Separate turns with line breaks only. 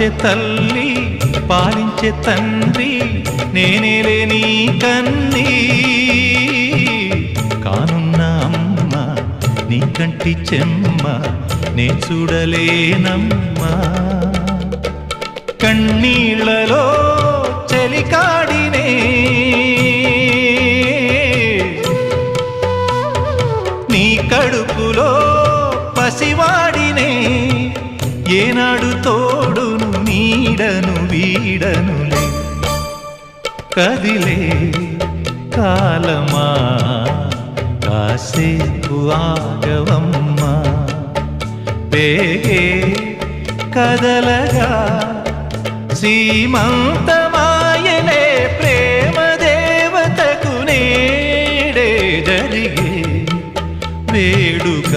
లాలించే తల్లి పాలించే తండ్రి నేనేలే నీ కన్నీ కానున్న అమ్మ నీ కంటి చెమ్మ నే చూడలేనమ్మా కన్నీళ్లలో చెలికాడినే నీ కడుపులో పసివాడినే ఏనాడు తోడును నీడను వీడనులే కదిలే కాలమా కాసేపు ఆగవమ్మా వేగే కదలగా సీమంతమాయనే ప్రేమ దేవతకు నేడే జరిగే వేడుక